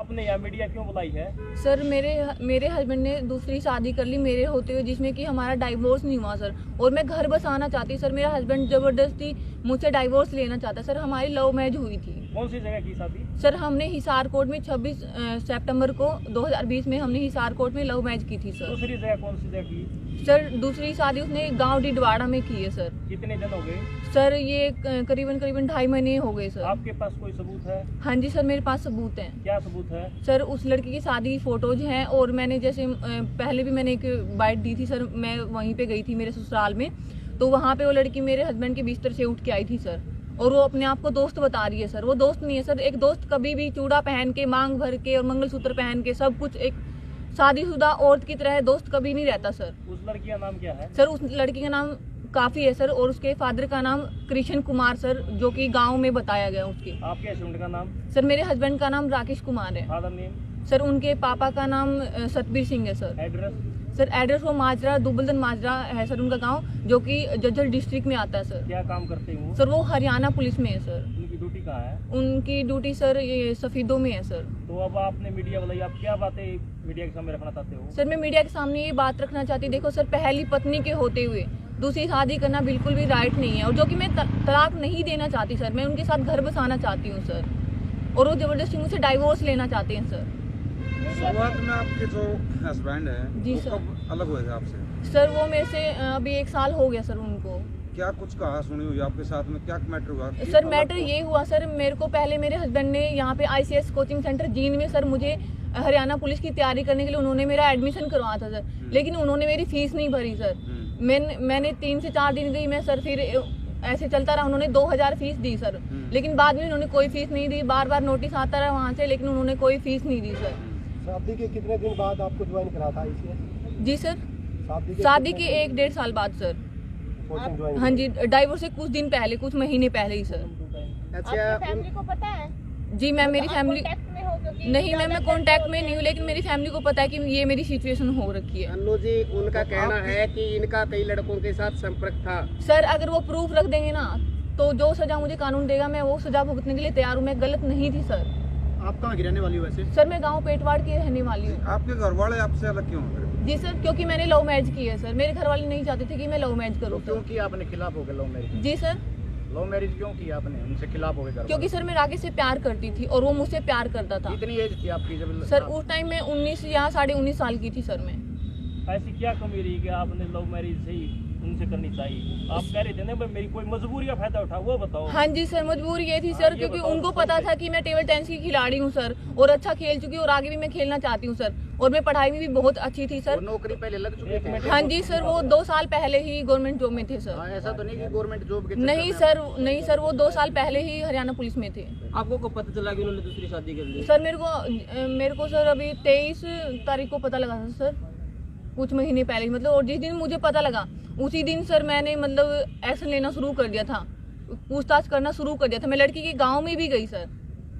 आपने यहाँ मीडिया क्यों बुलाई है? सर मेरे हस्बैंड ने दूसरी शादी कर ली मेरे होते हुए, जिसमें कि हमारा डाइवोर्स नहीं हुआ सर। और मैं घर बसाना चाहती, सर मेरा हस्बैंड जबरदस्ती मुझसे डाइवोर्स लेना चाहता। सर हमारी लव मैरिज हुई थी। कौन सी जगह की शादी? सर हमने हिसार कोट में 26 सितंबर को 2020 में हमने हिसार कोट में लव मैरिज की थी सर। दूसरी जगह कौन सी जगह की? सर दूसरी शादी उसने गांव डिडवाड़ा में की है सर। कितने दिन हो गए? सर ये करीबन 2.5 महीने हो गए सर। आपके पास कोई सबूत है? हाँ जी सर, मेरे पास सबूत हैं। क्या सबूत है? सर उस लड़की की शादी फोटोज हैं, और मैंने जैसे पहले भी मैंने एक बाइट दी थी सर, मैं वहीं पे गई थी मेरे ससुराल में, तो वहाँ पे वो लड़की मेरे हस्बैंड के बिस्तर से उठ के आई थी सर। और वो अपने आप को दोस्त बता रही है सर। वो दोस्त नहीं है सर। एक दोस्त कभी भी चूड़ा पहन के, मांग भर के और मंगलसूत्र पहन के सब कुछ एक शादीशुदा औरत की तरह दोस्त कभी नहीं रहता सर। उस लड़की का नाम क्या है? सर उस लड़की का नाम काफी है सर, और उसके फादर का नाम कृष्ण कुमार सर, जो कि गांव में बताया गया उसके। आपके हस्बैंड का नाम? सर मेरे हस्बैंड का नाम राकेश कुमार है। Father name? सर उनके पापा का नाम सतबीर सिंह है सर। एड्रेस? सर एड्रेस वो माजरा, दुबलदन माजरा है सर उनका गांव, जो कि जज्जर डिस्ट्रिक्ट में आता है सर। क्या काम करते हैं वो? सर वो हरियाणा पुलिस में है सर। उनकी ड्यूटी कहाँ है? उनकी ड्यूटी सर ये सफीदों में है सर। तो अब आपने मीडिया बुलाई, आप क्या बातें मीडिया के सामने रखना चाहते हो? सर मैं मीडिया के सामने ये बात रखना चाहती हूँ, देखो सर पहली पत्नी के होते हुए दूसरी शादी करना बिल्कुल भी राइट नहीं है, और जो कि मैं तलाक नहीं देना चाहती सर, मैं उनके साथ घर बसाना चाहती हूँ सर, और वो जबरदस्ती मुझसे डाइवोर्स लेना चाहते हैं सर। शुरुआत में आपके जो हस्बैंड है जी वो सर। कब अलग हुए थे आपसे? सर वो मेरे से अभी 1 साल हो गया सर उनको। क्या कुछ कहा सुनी हुई आपके साथ में, क्या मैटर हुआ? सर मैटर ये हुआ सर, मेरे को पहले मेरे हस्बैंड ने यहाँ पे ICS कोचिंग सेंटर जींद में सर मुझे हरियाणा पुलिस की तैयारी करने के लिए उन्होंने मेरा एडमिशन करवाया था सर, लेकिन उन्होंने मेरी फीस नहीं भरी सर। मैंने 3 से 4 दिन गई मैं सर, फिर ऐसे चलता रहा। उन्होंने 2000 फीस दी सर, लेकिन बाद में उन्होंने कोई फीस नहीं दी। बार बार नोटिस आता रहा वहाँ से, लेकिन उन्होंने कोई फीस नहीं दी सर। शादी के कितने दिन बाद आपको ज्वाइन करा था ICS? जी सर, शादी के 1-1.5 साल बाद सर। Coaching join? हाँ जी, डाइवोर्स से कुछ दिन पहले, कुछ महीने पहले ही सर। अच्छा, फैमिली को पता है? जी मैम, मेरी फैमिली में हो क्योंकि नहीं मैम, मैं कांटेक्ट में नहीं हूँ, लेकिन मेरी फैमिली को पता है कि ये मेरी सिचुएशन हो रखी है। अन्नू जी, उनका कहना है कि इनका कई लड़कों के साथ संपर्क था। सर अगर वो प्रूफ रख देंगे ना, तो जो सजा मुझे कानून देगा मैं वो सजा भुगतने के लिए तैयार हूँ। मैं गलत नहीं थी सर। आप कहाँ की रहने वाली हो वैसे? सर मैं गाँव पेटवाड़ की रहने वाली हूँ। आपके घर वाले आपसे अलग क्यों हो गए? जी सर, क्योंकि मैंने लव मैरिज की है सर। मेरे घर वाले नहीं चाहते थे कि मैं लव मैरिज करूँ। क्यों किया आपने? खिलाफ हो गए लव मैरिज? जी सर, लव मैरिज क्यों किया आपने? उनसे खिलाफ हो गए? क्योंकि सर मैं राकेश से प्यार करती थी और वो मुझसे प्यार करता था। कितनी एज थी आपकी जब? सर उस टाइम में 19 या 19.5 साल की थी सर मैं। ऐसी क्या कमी रही कि आपने लव मैरिज से ही उनसे करनी चाहिए? आप कह रहे थे ना मेरी कोई मजबूरी का फायदा उठा, वो बताओ। हाँ जी सर, मजबूरी ये थी सर, क्योंकि उनको पता था कि मैं टेबल टेनिस की खिलाड़ी हूँ सर, और अच्छा खेल चुकी हूँ और आगे भी मैं खेलना चाहती हूँ सर, और मैं पढ़ाई में भी बहुत अच्छी थी सर। नौकरी पहले लग चुकी थी? हाँ जी सर, वो 2 साल पहले ही गवर्नमेंट जॉब में थे सर। ऐसा तो नहीं कि गवर्नमेंट जॉब के? नहीं सर, वो 2 साल पहले ही हरियाणा पुलिस में थे। आपको कब पता चला कि उन्होंने दूसरी शादी कर ली? सर मेरे को सर अभी 23 तारीख को पता लगा था सर, कुछ महीने पहले ही मतलब। और जिस दिन मुझे पता लगा उसी दिन सर मैंने मतलब एक्शन लेना शुरू कर दिया था, पूछताछ करना शुरू कर दिया था। मैं लड़की के गांव में भी गई सर।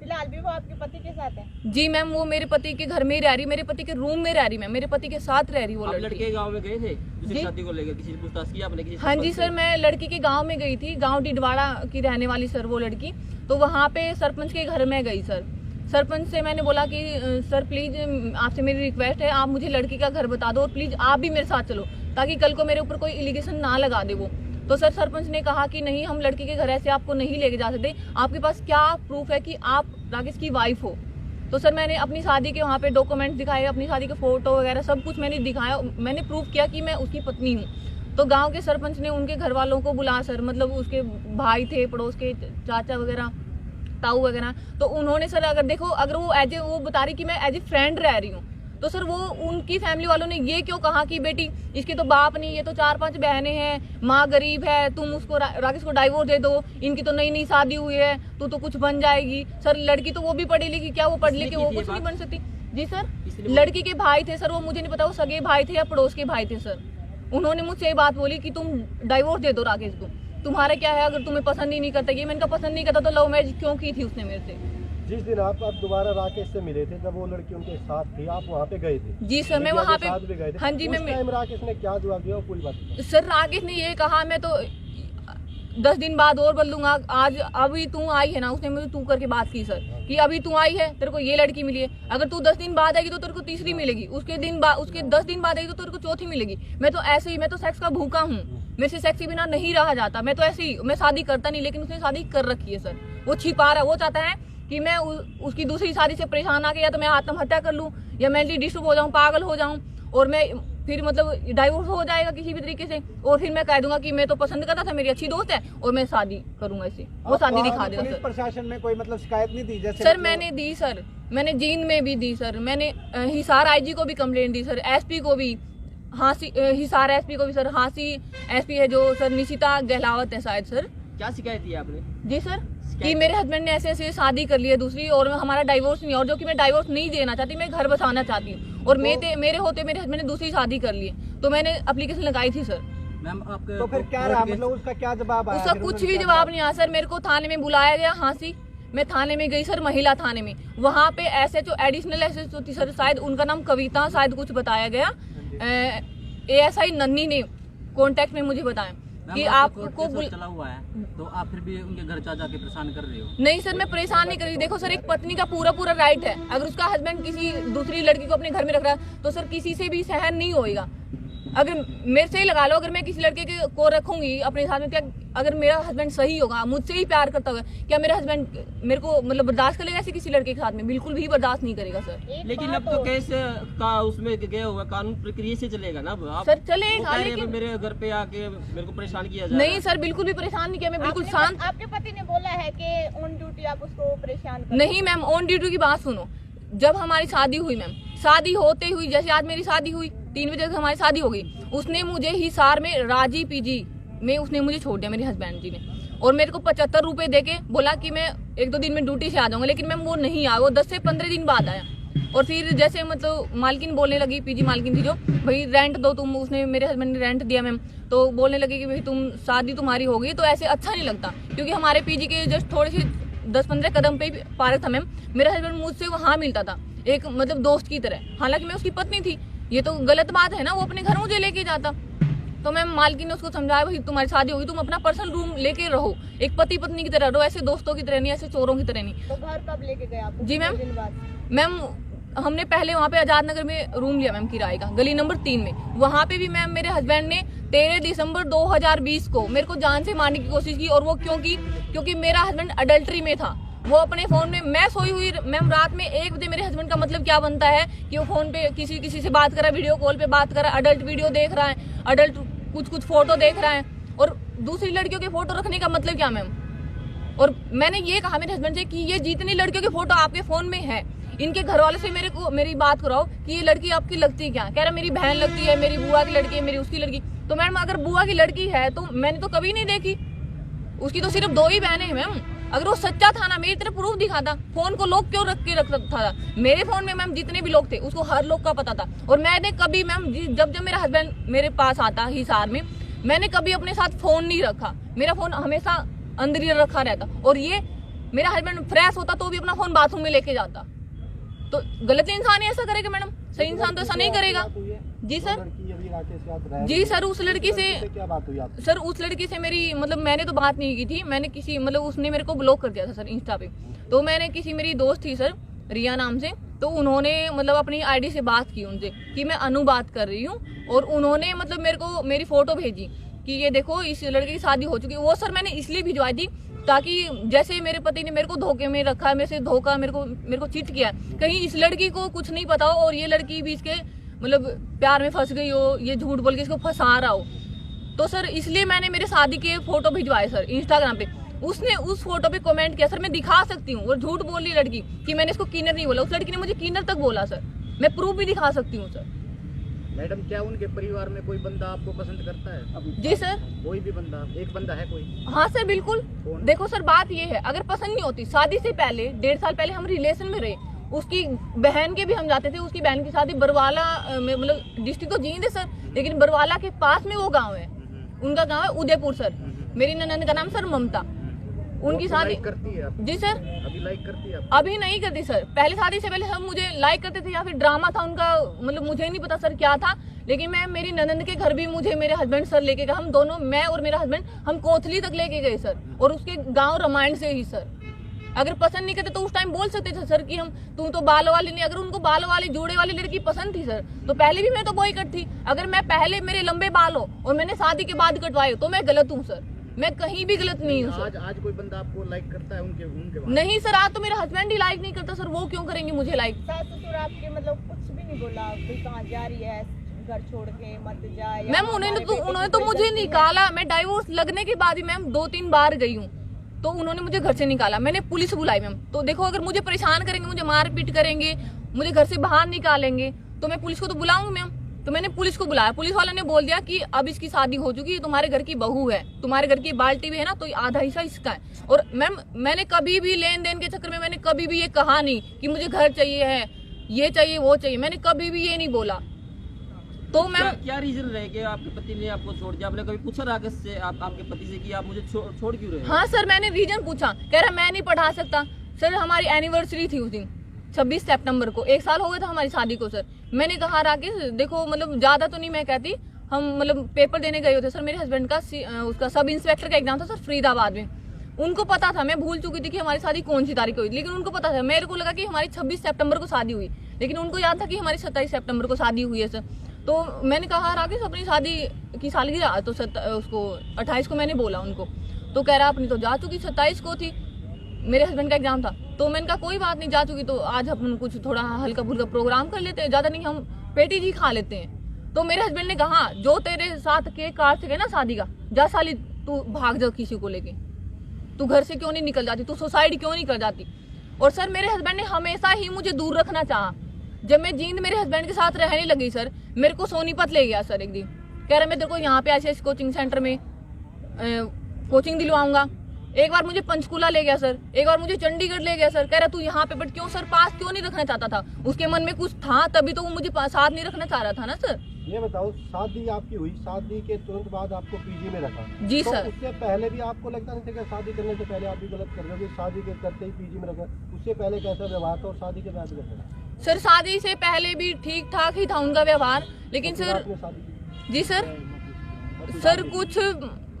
फिलहाल भी वो आपके पति के साथ है? जी मैम, वो मेरे पति के घर में ही रह रही, मेरे पति के रूम में रह रही, मैम मेरे पति के साथ रह रही वो लड़की। लड़के गांव में गए थे जी? दूसरी शादी को लेकर किसी ने पूछताछ की आपने? किसी हाँ जी सर, मैं लड़की के गांव में गई थी, गांव डिडवाड़ा की रहने वाली सर वो लड़की। तो वहाँ पे सरपंच के घर में गई सर। सरपंच से मैंने बोला कि सर प्लीज आपसे मेरी रिक्वेस्ट है, आप मुझे लड़की का घर बता दो और प्लीज आप भी मेरे साथ चलो, ताकि कल को मेरे ऊपर कोई एलिगेशन ना लगा दे वो। तो सर सरपंच ने कहा कि नहीं, हम लड़की के घर ऐसे आपको नहीं लेके जा सकते, आपके पास क्या प्रूफ है कि आप राकेश की वाइफ हो? तो सर मैंने अपनी शादी के वहाँ पे डॉक्यूमेंट दिखाए, अपनी शादी के फोटो वगैरह सब कुछ मैंने दिखाया, मैंने प्रूफ किया कि मैं उसकी पत्नी हूँ। तो गाँव के सरपंच ने उनके घर वालों को बुला सर, मतलब उसके भाई थे, पड़ोस के चाचा वगैरह, ताऊ वगैरह, तो उन्होंने सर अगर देखो, अगर वो बता रही कि मैं एज ए फ्रेंड रह रही हूँ, तो सर वो उनकी फैमिली वालों ने ये क्यों कहा कि बेटी इसके तो बाप नहीं, ये तो 4-5 बहनें हैं, माँ गरीब है, तुम उसको राकेश को डाइवोर्स दे दो, इनकी तो नई शादी हुई है, तू तो कुछ बन जाएगी। सर लड़की तो वो भी पढ़ी लिखी, क्या वो पढ़ लिखी वो कुछ नहीं बन सकती? जी सर, लड़की के भाई थे सर, वो मुझे नहीं पता वो सगे भाई थे या पड़ोस के भाई थे सर। उन्होंने मुझसे ये बात बोली कि तुम डाइवोर्स दे दो राकेश को, तुम्हारा क्या है, अगर तुम्हें पसंद ही नहीं करता ये। मैंने कहा पसंद नहीं करता तो लव मैरिज क्यों की थी उसने मेरे से? जिस दिन आप दोबारा राकेश से मिले थे, जब वो लड़की उनके साथ थी, आप वहाँ पे गए थे? जी सर, मैं वहाँ पे गए थे। हाँ जी, उस टाइम राकेश ने क्या जवाब दिया पूरी बात? सर राकेश ने ये कहा, मैं तो 10 दिन बाद और बदलूंगा। आज अभी तू आई है ना, उसने मुझे तू करके बात की सर कि अभी तू आई है, तेरे को ये लड़की मिली है, अगर तू 10 दिन बाद आएगी तो तेरे को तीसरी मिलेगी, उसके 10 दिन बाद आएगी तो तेरे को चौथी मिलेगी। मैं तो ऐसे ही, मैं तो सेक्स का भूखा हूँ, मेरे से सेक्स के बिना नहीं रहा जाता। मैं तो ऐसे ही, मैं शादी करता नहीं, लेकिन उसने शादी कर रखी है सर। वो छिपा रहा है, वो चाहता है कि मैं उसकी दूसरी शादी से परेशान आके या तो मैं आत्महत्या कर लूँ या मेंटली डिस्टर्ब हो जाऊँ, पागल हो जाऊँ, और मैं फिर मतलब डाइवोर्स हो जाएगा किसी भी तरीके से, और फिर मैं कह दूंगा कि मैं तो पसंद करता था, मेरी अच्छी दोस्त है और मैं शादी करूंगा इससे। वो शादी दिखा देगा पुलिस सर। प्रशासन में कोई मतलब शिकायत नहीं दी जैसे? सर मैंने दी सर, मैंने जींद में भी दी सर, मैंने हिसार आईजी को भी कंप्लेंट दी सर, एसपी को भी, हिसार एसपी को भी सर, हांसी एसपी है जो सर निशिता गहलावत है शायद सर। क्या शिकायत दी आपने? जी सर, कि मेरे हस्बैंड ने ऐसे ऐसे शादी कर ली है दूसरी, और हमारा डाइवोर्स नहीं, और जो कि मैं डाइवोर्स नहीं देना चाहती, मैं घर बसाना चाहती हूँ, और मेरे होते मेरे हस्बैंड ने दूसरी शादी कर ली है, तो मैंने एप्लीकेशन लगाई थी सर। मैम आपके तो फिर क्या रहा, मतलब उसका क्या जवाब आया? उसका कुछ भी जवाब नहीं आया सर। मेरे को थाने में बुलाया गया, हांसी, मैं थाने में गई सर, महिला थाने में। वहाँ पे एसएचओ, एडिशनल एसएचओ थी सर, शायद उनका नाम कविता शायद कुछ बताया गया, एएसआई नन्नी ने कॉन्टेक्ट में मुझे बताया कि आपको चला हुआ है, तो आप फिर भी उनके घर जाके परेशान कर रहे हो? नहीं सर, मैं परेशान नहीं कर रही। देखो सर, एक पत्नी का पूरा राइट है, अगर उसका हस्बैंड किसी दूसरी लड़की को अपने घर में रख रहा है तो सर किसी से भी सहन नहीं होएगा। अगर मेरे से ही लगा लो, अगर मैं किसी लड़के को रखूंगी अपने साथ में, क्या अगर मेरा हस्बैंड सही होगा, मुझसे ही प्यार करता होगा, क्या मेरा हस्बैंड मेरे को मतलब बर्दाश्त करेगा ऐसे किसी लड़के के साथ में? बिल्कुल भी बर्दाश्त नहीं करेगा सर। लेकिन अब तो केस का उसमें गया हुआ, कानून प्रक्रिया से चलेगा ना। आप सर चलेगा, लेकिन मेरे घर पे आके मेरे को परेशान किया जाए। नहीं सर, बिल्कुल भी परेशान नहीं किया, मैं बिल्कुल शांत। आपके पति ने बोला है कि ऑन ड्यूटी आप उसको परेशान कर? नहीं मैम, ऑन ड्यूटी की बात सुनो। जब हमारी शादी हुई मैम, शादी होते हुई, जैसे आज मेरी शादी हुई 3 बजे तक हमारी शादी हो गई, उसने मुझे हिसार में राजी पीजी में उसने मुझे छोड़ दिया मेरे हस्बैंड जी ने, और मेरे को 75 रुपए देके बोला कि मैं 1-2 दिन में ड्यूटी से आ जाऊंगा, लेकिन मैम वो नहीं आया, वो 10 से 15 दिन बाद आया। और फिर जैसे मतलब मालकिन बोलने लगी, पीजी मालकिन थी जो, भाई रेंट दो तुम, उसने मेरे हस्बैंड ने रेंट दिया मैम, तो बोलने लगी कि भाई तुम शादी तुम्हारी हो गई, तो ऐसे अच्छा नहीं लगता, क्योंकि हमारे पीजी के जस्ट थोड़े से 10-15 कदम पे पार्क था मैम। मेरा हस्बैंड मुझसे वहाँ मिलता था एक मतलब दोस्त की तरह, हालांकि मैं उसकी पत्नी थी, ये तो गलत बात है ना, वो अपने घर मुझे लेके जाता। तो मैम मालकिन ने उसको समझाया, भाई तुम्हारी शादी होगी, तुम अपना पर्सनल रूम लेके रहो, एक पति पत्नी की तरह रहो, ऐसे दोस्तों की तरह नहीं, ऐसे चोरों की तरह नहीं। तो घर कब लेके गए आप? जी मैम, दिन बाद? मैम हमने पहले वहाँ पे आजाद नगर में रूम लिया मैम किराए का, गली नंबर 3 में। वहाँ पे भी मैम मेरे हस्बैंड ने 13 दिसंबर 2020 को मेरे को जान से मारने की कोशिश की, और वो क्योंकि मेरा हस्बैंड अडल्ट्री में था। वो अपने फोन में, मैं सोई हुई मैम रात में 1 बजे, मेरे हस्बैंड का मतलब क्या बनता है कि वो फोन पे किसी से बात कर रहा है, वीडियो कॉल पे बात कर रहा है, अडल्ट वीडियो देख रहा है, अडल्ट कुछ फोटो देख रहा है, और दूसरी लड़कियों के फोटो रखने का मतलब क्या मैम? और मैंने ये कहा मेरे हस्बैंड से कि ये जितनी लड़कियों के फोटो आपके फोन में है, इनके घर वाले से मेरी बात कराओ कि ये लड़की आपकी लगती है क्या? कह रहा मेरी बहन लगती है, मेरी बुआ की लड़की है, मेरी उसकी लड़की। तो मैम अगर बुआ की लड़की है तो मैंने तो कभी नहीं देखी, उसकी तो सिर्फ 2 ही बहनें हैं मैम। अगर वो सच्चा था ना, मेरी तरफ प्रूफ दिखाता, फोन को लॉक क्यों रख रखता था? मेरे फोन में मैम जितने भी लोग थे उसको हर लोग का पता था, और मैंने कभी मैम जब मेरा हस्बैंड मेरे पास आता हिसार में, मैंने कभी अपने साथ फोन नहीं रखा, मेरा फोन हमेशा अंदर ही रखा रहता। और ये मेरा हस्बैंड फ्रेश होता तो भी अपना फोन बाथरूम में लेके जाता। तो गलत इंसान ही ऐसा करेगा मैडम, सही इंसान तो ऐसा नहीं करेगा। जी सर, जी सर, उस लड़की से क्या बात हुई आपकी? सर उस लड़की से मेरी मतलब मैंने तो बात नहीं की थी, मैंने किसी मतलब उसने मेरे को ब्लॉक कर दिया था सर इंस्टा पे। तो मैंने किसी मेरी दोस्त थी सर रिया नाम से, तो उन्होंने मतलब अपनी आईडी से बात की उनसे कि मैं अनु बात कर रही हूँ, और उन्होंने मतलब मेरे को मेरी फोटो भेजी कि ये देखो इस लड़के की शादी हो चुकी है। वो सर मैंने इसलिए भिजवाई थी ताकि जैसे मेरे पति ने मेरे को धोखे में रखा है, मेरे से धोखा, मेरे को चीट किया, कहीं इस लड़की को कुछ नहीं पता हो और ये लड़की भी इसके मतलब प्यार में फंस गई हो, ये झूठ बोल के इसको फंसा रहा हो। तो सर इसलिए मैंने मेरे शादी के फोटो भिजवाए सर इंस्टाग्राम पे। उसने उस फोटो पे कमेंट किया, सर मैं दिखा सकती हूँ, वो झूठ बोल रही लड़की कि मैंने इसको किन्नर नहीं बोला, उस लड़की ने मुझे किन्नर तक बोला सर, मैं प्रूफ भी दिखा सकती हूँ सर। मैडम क्या उनके परिवार में कोई बंदा आपको पसंद करता है? जी सर, कोई भी बंदा, एक बंदा है कोई? हाँ सर बिल्कुल। देखो सर बात ये है, अगर पसंद नहीं होती, शादी से पहले 1.5 साल पहले हम रिलेशन में रहे, उसकी बहन के भी हम जाते थे, उसकी बहन की शादी बरवाला में, मतलब डिस्ट्रिक्ट तो जींद है सर, लेकिन बरवाला के पास में वो गाँव है, उनका गाँव है उदयपुर सर। मेरी ननद का नाम सर ममता, उनकी शादी करती है? जी सर, अभी लाइक करती है? अभी नहीं करती सर, पहले शादी से पहले सब मुझे लाइक करते थे, या फिर ड्रामा था उनका, मतलब मुझे नहीं पता सर क्या था, लेकिन मैं मेरी ननंद के घर भी मुझे मेरे हस्बैंड सर लेके गए। हम दोनों, मैं और मेरा हस्बैंड, हम कोथली तक लेके गए सर, और उसके गांव रामायण से ही सर। अगर पसंद नहीं करते तो उस टाइम बोल सकते थे सर कि हम, तुम तो बालों वाली नहीं। अगर उनको बालों वाली जोड़े वाली लड़की पसंद थी सर, तो पहले भी मैं तो बॉयकट थी। अगर मैं पहले मेरे लंबे बाल हो और मैंने शादी के बाद कटवाए तो मैं गलत हूँ सर, मैं कहीं भी गलत नहीं हूँ सर। आज कोई बंदा आपको लाइक करता है उनके बाद? नहीं सर, आज तो मेरा हस्बैंड ही लाइक नहीं करता सर, वो क्यों करेंगे मुझे लाइक? सास ससुर आपके मतलब कुछ भी नहीं बोला, कोई कहाँ जा रही है, घर छोड़ के मत जाए? मैम उन्होंने तो मुझे निकाला। मैं डाइवोर्स लगने के बाद ही मैम 2-3 बार गई हूँ, तो उन्होंने मुझे घर से निकाला। मैंने पुलिस बुलाई मैम। तो देखो, अगर मुझे परेशान करेंगे, मुझे मारपीट करेंगे, मुझे घर से बाहर निकालेंगे, तो मैं पुलिस को तो बुलाऊंगी मैम। तो मैंने पुलिस को बुलाया। पुलिस वाले ने बोल दिया कि अब इसकी शादी हो चुकी है, तुम्हारे घर की बहू है, तुम्हारे घर की बाल्टी भी है ना, तो आधा हिस्सा इसका है। और मैम मैंने कभी भी लेन देन के चक्कर में मैंने कभी भी ये कहा नहीं कि मुझे घर चाहिए है, ये चाहिए, वो चाहिए। मैंने कभी भी ये नहीं बोला। तो मैम क्या रीजन रहे कि आपके पति ने आपको छोड़ दिया? आपने कभी पूछा राकेश से, आपके पति से कि आप मुझे छोड़ क्यों रहे? हाँ सर, मैंने रीजन पूछा। कह रहा मैं नहीं पढ़ा सकता। सर हमारी एनिवर्सरी थी उस दिन 26 सितंबर को, 1 साल हो गया था हमारी शादी को सर। मैंने कहा राकेश देखो, मतलब ज्यादा तो नहीं मैं कहती, हम मतलब पेपर देने गए होते सर। मेरे हस्बैंड का उसका सब इंस्पेक्टर का एग्जाम था सर फरीदाबाद में। उनको पता था, मैं भूल चुकी थी कि हमारी शादी कौन सी तारीख को हुई, लेकिन उनको पता था। मेरे को लगा कि हमारी 26 सितंबर को शादी हुई, लेकिन उनको याद था कि हमारी 27 सितंबर को शादी हुई है सर। तो मैंने कहा राकेश अपनी शादी की सालगिरह, तो उसको 28 को मैंने बोला उनको। तो कह रहा अपनी तो जा चुकी, 27 को थी मेरे हस्बैंड का एग्जाम था। तो मैंने कहा कोई बात नहीं, जा चुकी तो आज हम कुछ थोड़ा हल्का फुल्का प्रोग्राम कर लेते हैं, ज्यादा नहीं, हम पेटी जी खा लेते हैं। तो मेरे हस्बैंड ने कहा जो तेरे साथ केक काट सके ना शादी का, जा साली तू भाग जा किसी को लेके, तू घर से क्यों नहीं निकल जाती, तू सुसाइड क्यों नहीं कर जाती। और सर मेरे हस्बैंड ने हमेशा ही मुझे दूर रखना चाहा। जब मैं जींद मेरे हस्बैंड के साथ रहने लगी सर, मेरे को सोनीपत ले गया सर एक दिन। कह रहा मैं तेरे को यहाँ पे ऐसे कोचिंग सेंटर में कोचिंग दिलवाऊंगा। एक बार मुझे पंचकुला ले गया सर, एक बार मुझे चंडीगढ़ ले गया सर। कह रहा तू यहाँ पे, बट क्यों सर, पास क्यों नहीं रखना चाहता था? उसके मन में कुछ था, तभी तो वो मुझे साथ नहीं रखना चाह रहा था ना सर। ये बताओ, शादी आपकी हुई, शादी के तुरंत बाद आपको पीजी में रखा जी तो सर। उससे पहले भी आपको लगता नहीं था कि शादी करने से पहले आप भी गलत कर रहे हो? शादी के करते ही पीजी में रखा, उससे पहले कैसा व्यवहार था और शादी के बाद कैसा? सर शादी से पहले भी ठीक ठाक ही था उनका व्यवहार, लेकिन सर आपने शादी की? जी सर कुछ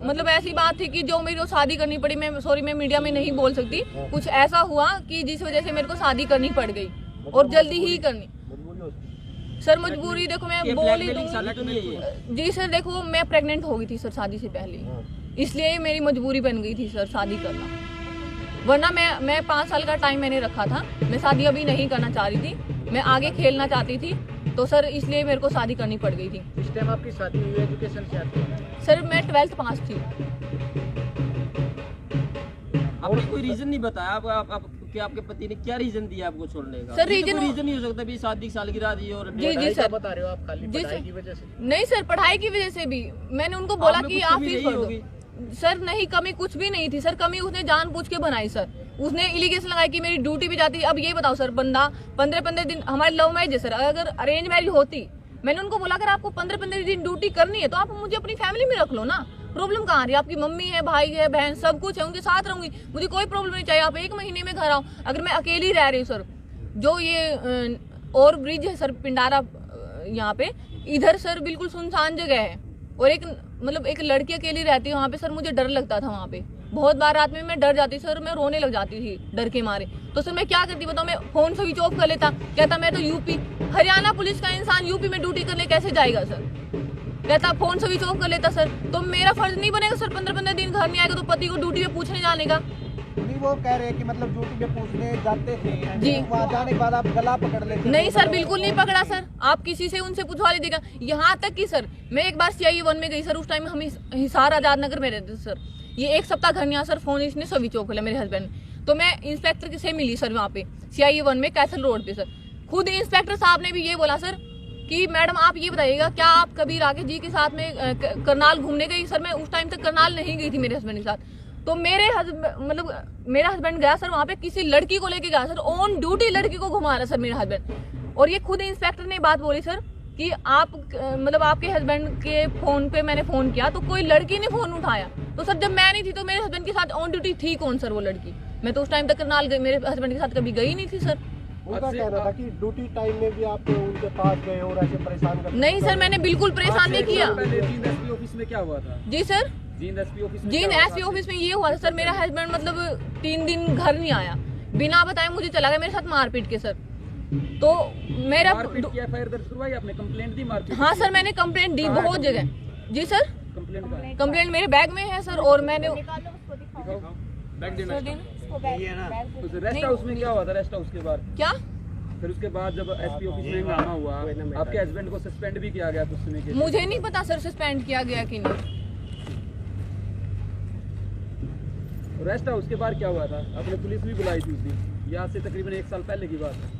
मतलब ऐसी बात थी कि जो मेरे को शादी करनी पड़ी। मैं सॉरी, मैं मीडिया में नहीं बोल सकती। कुछ ऐसा हुआ कि जिस वजह से मेरे को शादी करनी पड़ गई, और जल्दी ही करनी। सर मजबूरी देखो, मैं बोल ही दूंगी। जी सर देखो, मैं प्रेग्नेंट हो गई थी सर शादी से पहले, इसलिए मेरी मजबूरी बन गई थी सर शादी करना। वरना मैं 5 साल का टाइम मैंने रखा था, मैं शादी अभी नहीं करना चाह रही थी, मैं आगे खेलना चाहती थी। तो सर इसलिए मेरे को शादी करनी पड़ गई थी। इस टाइम आपकी शादी हुई, एजुकेशन क्या थी? सर मैं 12th पास थी। आपने कोई रीजन नहीं बताया कि आपके पति ने क्या रीजन दिया आपको छोड़ने का? सर रीजन नहीं हो सकता भी शादी की सालगिरह दी और जी सर बता रहे हो आप, खाली जी पढ़ाई सर। की वजह से? नहीं सर, पढ़ाई की वजह से भी मैंने उनको बोला कि आप फीस भर दो। सर नहीं, कमी कुछ भी नहीं थी सर, कमी उसने जानबूझ के बनाई सर। उसने एलिगेशन लगाई कि मेरी ड्यूटी भी जाती। अब ये बताओ सर, बंदा 15-15 दिन, हमारी लव मैरिज है सर, अगर अरेंज मैरिज होती, मैंने उनको बोला अगर आपको 15-15 दिन ड्यूटी करनी है तो आप मुझे अपनी फैमिली में रख लो ना, प्रॉब्लम कहाँ आ रही है? आपकी मम्मी है, भाई है, बहन, सब कुछ है, उनके साथ रहूंगी, मुझे कोई प्रॉब्लम नहीं चाहिए। आप 1 महीने में घर आओ। अगर मैं अकेली रह रही हूँ सर, जो ये और ब्रिज है सर पिंडारा, यहाँ पे इधर सर बिल्कुल सुनसान जगह है, और एक लड़की अकेली रहती है वहाँ पे सर, मुझे डर लगता था वहाँ पे। बहुत बार रात में मैं डर जाती सर, मैं रोने लग जाती थी डर के मारे। तो सर मैं क्या करती बताओ, मैं फोन स्विच ऑफ कर लेता। कहता मैं तो यूपी, हरियाणा पुलिस का इंसान यूपी में ड्यूटी करने कैसे जाएगा सर? कहता फोन स्विच ऑफ कर लेता सर। तो मेरा फर्ज नहीं बनेगा सर 15-15 दिन घर नहीं आएगा तो पति को ड्यूटी पे पूछने जाने का? वो कह रहे हैं कि मतलब ड्यूटी पे पूछने जाते थे जी, वहाँ जाने के बाद आप गला पकड़ लेते? नहीं सर, बिल्कुल नहीं पकड़ा सर, आप किसी से उनसे पूछवा लीजिएगा। यहाँ तक कि सर मैं एक बार CIE 1 में गई सर, उस टाइम हम हिसार आजाद नगर में रहते सर। ये 1 सप्ताह घर नहीं आया सर, फोन इसने स्विच ऑफ किया मेरे हस्बैंड ने। तो मैं इंस्पेक्टर से मिली सर वहाँ पे CIE 1 में, कैसल रोड पे सर। खुद इंस्पेक्टर साहब ने भी ये बोला सर कि मैडम आप ये बताइएगा, क्या आप कभी राकेश जी के साथ में करनाल घूमने गई? सर मैं उस टाइम तक करनाल नहीं गई थी मेरे हस्बैंड के साथ। तो मेरा हस्बैंड गया सर वहाँ पे, किसी लड़की को लेके गया सर, ऑन ड्यूटी लड़की को घुमा रहा सर मेरा हस्बैंड। और ये खुद इंस्पेक्टर ने बात बोली सर कि आप आपके हस्बैंड के फोन पे मैंने फोन किया तो कोई लड़की ने फोन उठाया। तो सर जब मैं नहीं थी तो मेरे हस्बैंड के साथ ऑन ड्यूटी थी कौन सर वो लड़की? मैं तो उस टाइम तक करनाल मेरे हस्बैंड के साथ कभी गई नहीं थी सर। उनका कहना था कि ड्यूटी टाइम में भी आप उनके पास गए और ऐसे परेशान कर। नहीं सर, मैंने बिल्कुल परेशान नहीं किया। जींद एसपी ऑफिस में क्या हुआ था? जी सर, जींद एसपी ऑफिस में जींद एसपी ऑफिस में ये हुआ था सर, मेरा हस्बैंड मतलब 3 दिन घर नहीं आया, बिना बताए मुझे चला गया मेरे साथ मारपीट के सर। तो मेरा मारपीट की एफआईआर दर्ज करवाई आपने? कंप्लेंट दी मारपीट? हाँ सर, मैंने कंप्लेंट दी बहुत जगह। जी सर, कंप्लेंट का कंप्लेंट मेरे बैग में है सर, और मैंने निकालो उसको, दिखाओ बैग देना। उसको बैग उस रेस्ट हाउस में क्या हुआ था? रेस्ट हाउस के बाद क्या फिर उसके बाद जब एसपी ऑफिस में हंगामा हुआ, आपके हस्बैंड को सस्पेंड भी किया गया कुछ समय के लिए। मुझे नहीं पता सर सस्पेंड किया गया कि नहीं। रेस्ट हाउस के बाद क्या हुआ था? आपने पुलिस भी बुलाई थी उस दिन, ये आज से तकरीबन 1 साल पहले की बात है।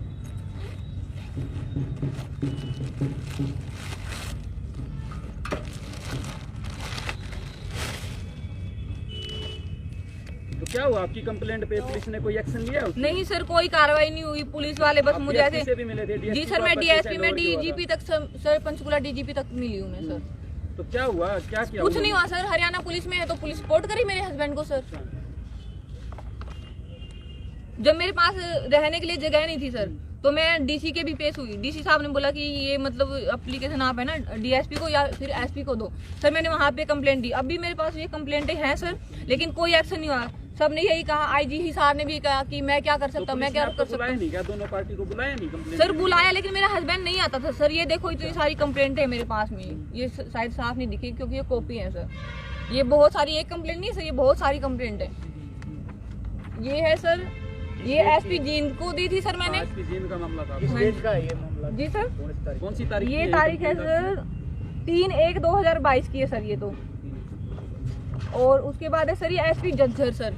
तो क्या हुआ आपकी कंप्लेंट पे? पुलिस ने कोई एक्शन लिया उसमें? नहीं सर, कोई कार्रवाई नहीं हुई। पुलिस वाले बस आप मुझे DSP ऐसे से भी मिले थे? जी सर, मैं डीएसपी में डीजीपी तक सर पंचकुला डीजीपी तक मिली हूँ मैं सर। तो क्या हुआ? क्या किया? कुछ नहीं हुआ सर, हरियाणा पुलिस में है तो पुलिस रिपोर्ट करी मेरे हस्बैंड को सर। जब मेरे पास रहने के लिए जगह नहीं थी सर, तो मैं डीसी के भी पेश हुई। डीसी साहब ने बोला कि ये मतलब एप्लीकेशन आप है ना डीएसपी को या फिर एसपी को दो। सर मैंने वहाँ पे कंप्लेंट दी, अभी मेरे पास ये कंप्लेंटें हैं सर, लेकिन कोई एक्शन नहीं हुआ। सब ने यही कहा, आईजी साहब ने भी कहा कि मैं क्या कर सकता हूँ, मैं क्या कर सकता हूँ। नहीं क्या दोनों पार्टी को बुलाया नहीं कंप्लेंट? सर बुलाया, लेकिन मेरा हस्बैंड नहीं आता था सर। ये देखो इतनी सारी कंप्लेंट है मेरे पास में, ये शायद साफ नहीं दिखी क्योंकि ये कॉपी है सर। ये बहुत सारी, एक कंप्लेंट नहीं सर, ये बहुत सारी कंप्लेंट है। ये है सर, ये एसपी जींद को दी थी सर मैंने। एसपी जींद का मामला था? किस डेट का है ये मामला? जी सर, कौन सी तारीख? ये तारीख है सर 3/1/2022 की है सर ये तो। और उसके बाद है सर ये एसपी जज्जर सर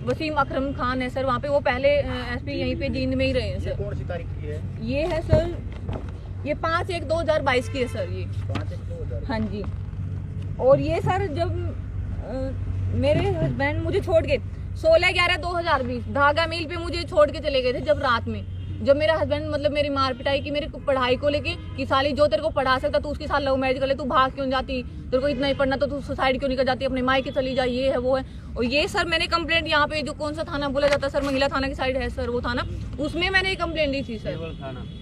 वसीम अकरम खान है सर, वहाँ पे वो पहले एसपी यहीं पे जींद में ही रहे हैं सर। कौन सी तारीख की है? ये है सर, ये 5/1/2022 की है सर ये। 5/1/2022। हाँ जी। और ये सर जब मेरे हस्बैंड मुझे छोड़ के 16/11/2020 धागा मिल पे मुझे छोड़ के चले गए थे, जब रात में, जब मेरा हस्बैंड मतलब मेरी मार पिटाई की मेरी पढ़ाई को लेके कि साली जो तेरे को पढ़ा सकता तू उसके साथ लव मैरिज कर ले, तू भाग क्यों जाती, तेरे को इतना ही पढ़ना तो तू सुसाइड क्यों नहीं कर जाती, अपने मायके चली जा, ये है वो है। और ये सर मैंने कंप्लेंट यहाँ पे जो कौन सा थाना बोला जाता है सर, महिला थाना की साइड है सर वो थाना, उसमें मैंने कंप्लेंट दी थी सर।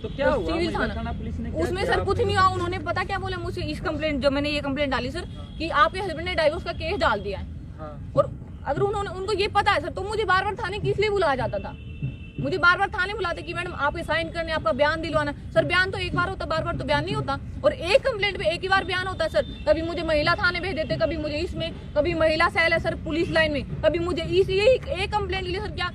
तो क्या हुआ? सिविल थाना पुलिस ने क्या उसमें किया? सर कुछ नहीं हुआ। उन्होंने पता क्या बोला मुझसे, इस कंप्लेंट जब मैंने ये कंप्लेंट डाली सर कि आपके हस्बैंड ने डाइवोर्स का केस डाल दिया है। हाँ। और अगर उनको ये पता है सर तो मुझे बार बार थाने किस लिए बुलाया जाता था? मुझे बार बार थाने बुलाते कि मैडम आपके साइन करने, आपका बयान दिलवाना। सर बयान तो एक बार होता, बार बार तो बयान नहीं होता। और एक कंप्लेंट पे एक ही बार बयान होता है सर। कभी मुझे महिला थाने भेज देते, कभी मुझे इसमें, कभी महिला सेल है सर पुलिस लाइन में, कभी मुझे यही एक कंप्लेंट के लिए सर क्या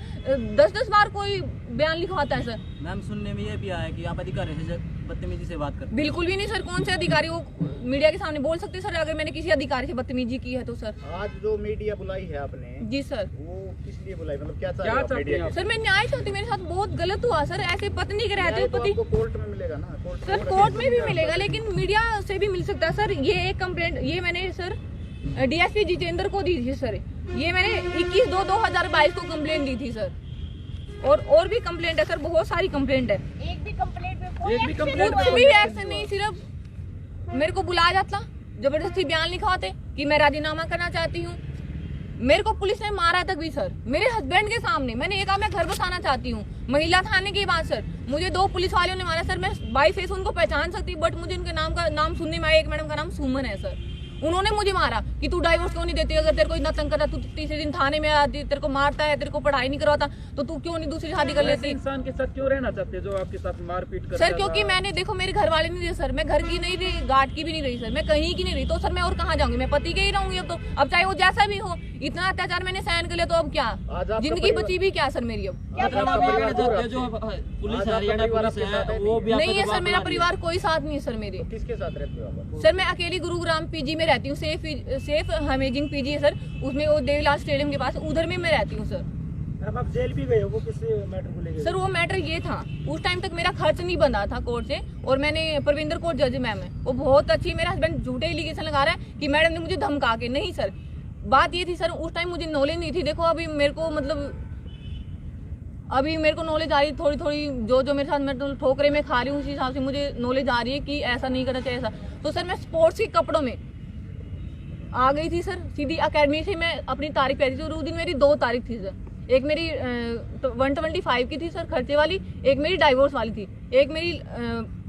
10-10 बार कोई बयान लिखवाता है सर। मैम सुनने में ये भी आया कि आप अधिकारी से बदतमीजी से बात करते हैं। बिल्कुल भी नहीं सर, कौन से अधिकारी वो मीडिया के सामने बोल सकते सर अगर मैंने किसी अधिकारी से बदतमीजी की है तो सर। आज जो मीडिया बुलाई है आपने, जी सर। वो किस लिए बुलाई? मतलब क्या क्या चाहते हैं आप? सर मैं न्याय चाहती हूँ, मेरे साथ बहुत गलत हुआ सर। ऐसे पत्नी के रहते हुए पति, आपको कोर्ट में मिलेगा ना? सर कोर्ट में भी मिलेगा लेकिन मीडिया से भी मिल सकता है सर। ये एक कंप्लेंट ये मैंने सर डीएसपी जितेंद्र को दी थी सर। ये मैंने 21/2/2022 को कंप्लेंट दी थी सर। और भी कंप्लेंट है सर, बहुत सारी कंप्लेंट है। एक भी कंप्लेंट पे कोई एक भी एक्शन complaint नहीं कुछ हुआ। भी एक्शन नहीं, सिर्फ मेरे को बुलाया जाता, जबरदस्ती बयान लिखवाते कि मैं राजीनामा करना चाहती हूँ। मेरे को पुलिस ने मारा तक भी सर, मेरे हस्बैंड के सामने। मैंने ये कहा मैं घर बसाना चाहती हूँ, महिला थाने की बात सर। मुझे 2 पुलिस वालों ने मारा सर। मैं बाई फेस उनको पहचान सकती, बट मुझे उनके नाम सुनने में आया। एक मैडम का नाम सुमन है सर। उन्होंने मुझे मारा कि तू डाइवोर्स क्यों नहीं देती, अगर तेरे को इतना तंग करता, तू तीसरे दिन थाने में आती, तेरे को मारता है, तेरे को पढ़ाई नहीं करवाता, तो तू क्यों नहीं दूसरी शादी कर ऐसे लेती। इंसान के साथ क्यों रहना चाहते जो आपके साथ मारपीट कर? सर क्योंकि मैंने देखो मेरे घर वाले नहीं रहे सर, मैं घर की नहीं रही, गार्ड की भी नहीं रही सर, मैं कहीं की नहीं रही, तो सर मैं और कहाँ जाऊंगी? मैं पति के ही रहूंगी अब तो। अब चाहे वो जैसा भी हो, इतना अत्याचार मैंने सहन कर लिया, तो अब क्या जिंदगी बची भी क्या सर मेरी अब? जो पुलिस हरियाणा पुलिस है वो भी नहीं है सर, मेरा परिवार कोई साथ नहीं है सर मेरे। किसके साथ रहते हो आप? सर मैं अकेली गुरुग्राम पीजी में रहती हूँ, सेफ अमेजिंग पीजी है सर, उसमें वो देवीलाल स्टेडियम के पास, उधर में मैं रहती हूँ सर। मैडम आप जेल भी गए हो, वो किस मैटर को लेकर? सर वो मैटर ये था, उस टाइम तक मेरा खर्च नहीं बंधा था कोर्ट से, और मैंने परविंदर कौर जज मैम है, वो बहुत अच्छी। मेरा हस्बैंड झूठे एलिगेशन लगा रहा है कि मैडम ने मुझे धमका के। नहीं सर, बात ये थी सर, उस टाइम मुझे नॉलेज नहीं थी। देखो अभी मेरे को मतलब अभी मेरे को नॉलेज आ रही थोड़ी थोड़ी, जो मेरे साथ मैं ठोकरे में खा रही हूँ उसी हिसाब से मुझे नॉलेज आ रही है कि ऐसा नहीं करना चाहिए ऐसा। तो सर मैं स्पोर्ट्स के कपड़ों में आ गई थी सर, सीधी अकेडमी से मैं अपनी तारीख पहनी थी, और उस दिन मेरी 2 तारीख थी सर। एक मेरी 125 की थी सर खर्चे वाली, एक मेरी डाइवोर्स वाली थी, एक मेरी